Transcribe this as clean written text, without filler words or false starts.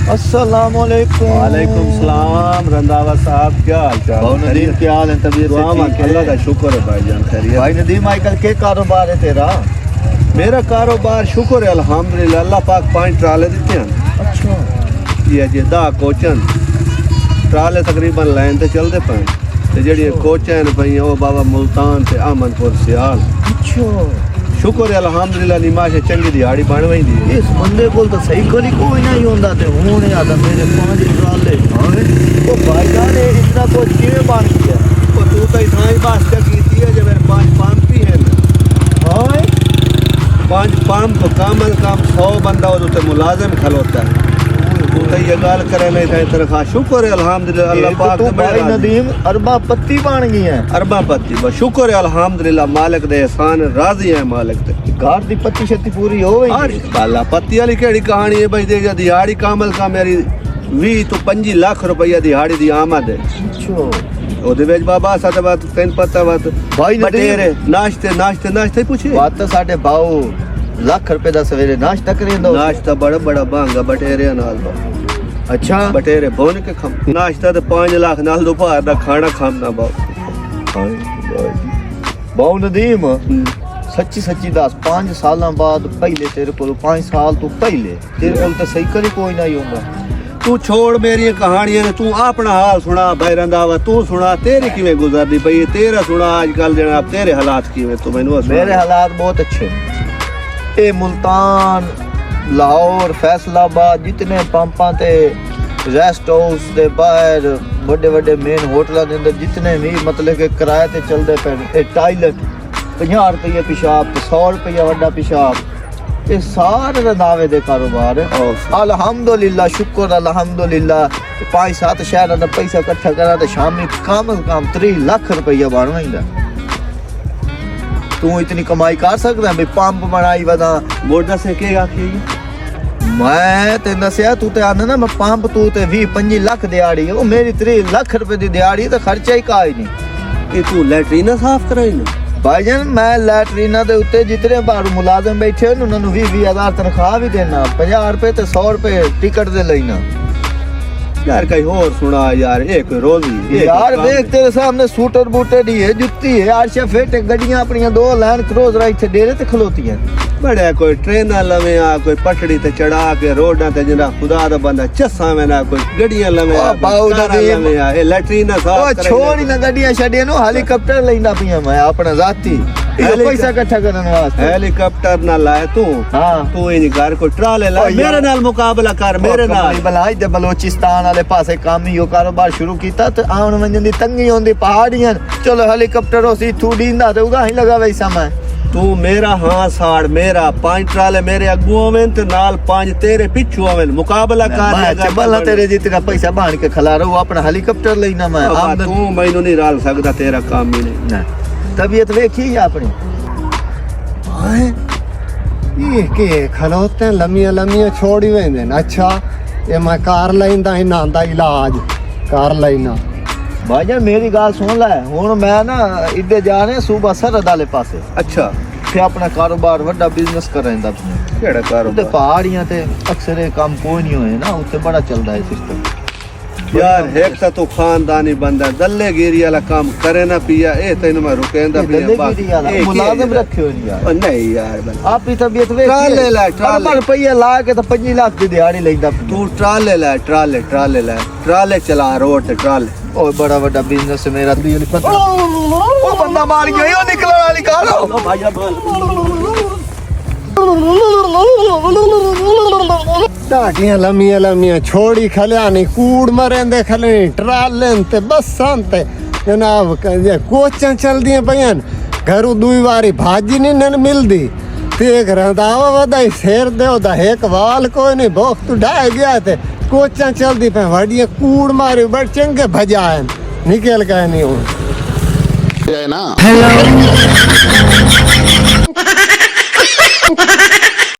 अस्सलाम वालेकुम। वालेकुम सलाम। रंधावा साहब, क्या हाल चाल? भाई नदीम, क्या हाल है? तबीयत से ठीक है? अल्लाह का शुक्र है भाईजान, खैरियत। भाई नदीम, आजकल के कारोबार है तेरा? मेरा कारोबार शुक्र है अल्हम्दुलिल्लाह। अल्लाह पाक 5 ट्राले दिते हैं। अच्छा जी 10 कोचन ट्राले तकरीबन लाइन ते चलते पे ते जेडी कोचां ने पई ओ बाबा मुल्तान ते अहमदपुर सियाल। अच्छा, शुक्र है अल्हम्दुलिल्लाह। निमाश चंगी दिहाड़ी बन वही है। इस बंदे को तो सही करी कोई नहीं होंदा ते हुण याद मेरे 5 ट्राले हां। ओ भाईजान ये इतना कुछ किवें बन गया? ओ तू तो इतना ही बात कीती है जे मेरे 5 पंप ही हैं। हां 5 पंप कामल काम 100 बंदा वो तो मुलाजिम खलोता है। तू तो ये गाल करे नहीं था तनख्वाह। शुक्र है अल्हम्दुलिल्लाह। अल्लाह पाक तो भाई नदीम अरबा पत्ती बन गई है। अरबा पत्ती बस शुक्र है अल्हम्दुलिल्लाह। मालिक दे एहसान राजी है मालिक दे। घर दी पत्ती शत्ती पूरी हो गई? बाला पत्ती वाली केड़ी कहानी है भाई? दे दिहाड़ी कामल का मेरी 20 तो 25 लाख रुपया दिहाड़ी दी आमद है। अच्छा ओदे विच बाबा साडे बात तैन पता बात भाई बटेरे नाश्ते पूछे बात तो साढ़े भाऊ लाख रुपए का सवेरे नाश्ता करेंदा। नाश्ता बड़ा बड़ा भांगा बटेरे नाल बा। अच्छा बटेरे भोन के खम नाश्ता तो 5 लाख नाल दोपहर दा खाना खाना बाबू। भाऊ नदीम सच्ची सच्ची दस 5 साल बाद पहले तेरे को 5 साल तो पहले तेरे को तो सही करी कोई नहीं होगा। तू छोड़ मेरी कहानियां ने, तू अपना हाल सुना भाई रंधावा। तू सुना तेरी किवें गुजरदी पई? तेरा सुना आजकल जनाब तेरे हालात किवें? तू मैनू मेरे हालात बहुत अच्छे। ये मुल्तान लाहौर फैसलाबाद जितने पंपां ते रेस्ट हाउस दे बाहर बड़े बड़े मेन होटलों के अंदर जितने भी मतलब के किराए ते चलते पे टॉयलेट 50 रुपये पेशाब ते 100 रुपया वड्डा पेशाब, ये सारे रंधावे दे कारोबार है। अल्हम्दुलिल्लाह शुक्र अल्हम्दुलिल्लाह। 5-7 शहर का पैसा इकट्ठा करा तो शामी कम 3 लाख रुपया बन वहींदा। तू इतनी कमाई कर सकदा भाई? पंप बनाई वदा मोटा से के आखी मैं ते दसिया तू ते आना ना मैं पंप तू ते 20-25 लाख दिहाड़ी है। ओ मेरी 3 लाख रुपए दी दिहाड़ी तो खर्चा ही का ही नहीं। ये तू लैट्रीन साफ कराई ना भाईजान? मैं लैटरीना दे उत्ते जितने बाहर मुलाजिम बैठे हैं उन्होंने 20-20 हजार तनख्वाह भी देना, 50 रुपए ते 100 रुपए टिकट दे लेना। यार कहीं और सुना यार। एक रोजी यार देख तेरे सामने सूटर बूटर ही है, जुत्ती है, आरशा फेटे गड्डियां अपनी 2 लाइन क्रोज राइट से डेरे ते खलोती हैं। बड़े कोई ट्रेन लवे आ, कोई पटड़ी ते चढ़ा के रोडा ते जना खुदा दा बंदा चस्सा में ना, कोई गड्डियां लवे आ, बाऊ लवे आ। ए लैट्रीन साफ ओ छोड़ ना गड्डियां छड़ियां नो हेलीकॉप्टर लेना पिया मैं अपना जाती पैसा इकट्ठा करने वास्ते। हेलीकॉप्टर ना लाए तू। हां तू इन घर को ट्राले ला मेरे नाल मुकाबला कर। मेरे नाल भलाई ते बलोचिस्तान वाले पासे काम ही कारोबार शुरू किया तो आउण वंजन दी तंगी होंदी पहाड़ियां। चलो हेलीकॉप्टर उसी थू डींदा ते उगा ही लगा वैसा मैं। तू मेरा हाँ साड़ मेरा 5 ट्राले मेरे अगू आवें ते नाल 5 तेरे पिछू आवें। मुकाबला कर बल्ला तेरे जितना पैसा बांध के खला रहा अपना हेलीकॉप्टर लेना मैं। तू मैनू नहीं राल सकदा, तेरा काम ही नहीं। तबीयत वेखी अपनी? ये के खलोते लम्मियां लम्मियां छोड़ी वेंदे न। अच्छा ये मैं कार लैंदा ही ना दा इलाज कार लेना। भाईजान मेरी गाल सुन लै, हुण मैं ना इधर जा रहे सूबा सरहद वाले पासे। अच्छा फिर अपना कारोबार वड्डा बिजनेस कर रहा अपने। केड़ा कारोबार? पहाड़ियां ते अक्सर ये काम कोई नहीं होए ना, उत्ते बड़ा चलदा है सिस्टम। यार एक तो खानदानी बंदा दल्लेगिरी वाला काम करे ना पिया। ए तैनू मैं रुकेंदा पिया मुलाजिम रखे हो नहीं यार। नहीं यार आपकी तबीयत वे ट्राले ला ट्राले रुपया ला के तो 25 लाख की दिहाड़ी लेंदा। तू ट्राले ला ट्राले चला रोड ते ट्राले। ओए बड़ा बड़ा बिजनेस है मेरा। पता ओ बंदा मार गया यो निकलने वाली कार। ओ भाईया टाटियां लम्मियां लम्मियां छोड़ी खलियानी कूड़ मरेंदे खले ट्राले ते बसां ते जनाब कोचां चलदियां पईयां। घरू दुई वारी भाजी नहीं मिलदी ते एक रंधावा वदाई शेर दे ओदा एक वाल कोई नहीं भोख तू ढाई गया ते कोचां चलदी पे वडियां कूड़ मारी बड़ चंगे भजाएन निकल गए नहीं हो। है ना। हेलो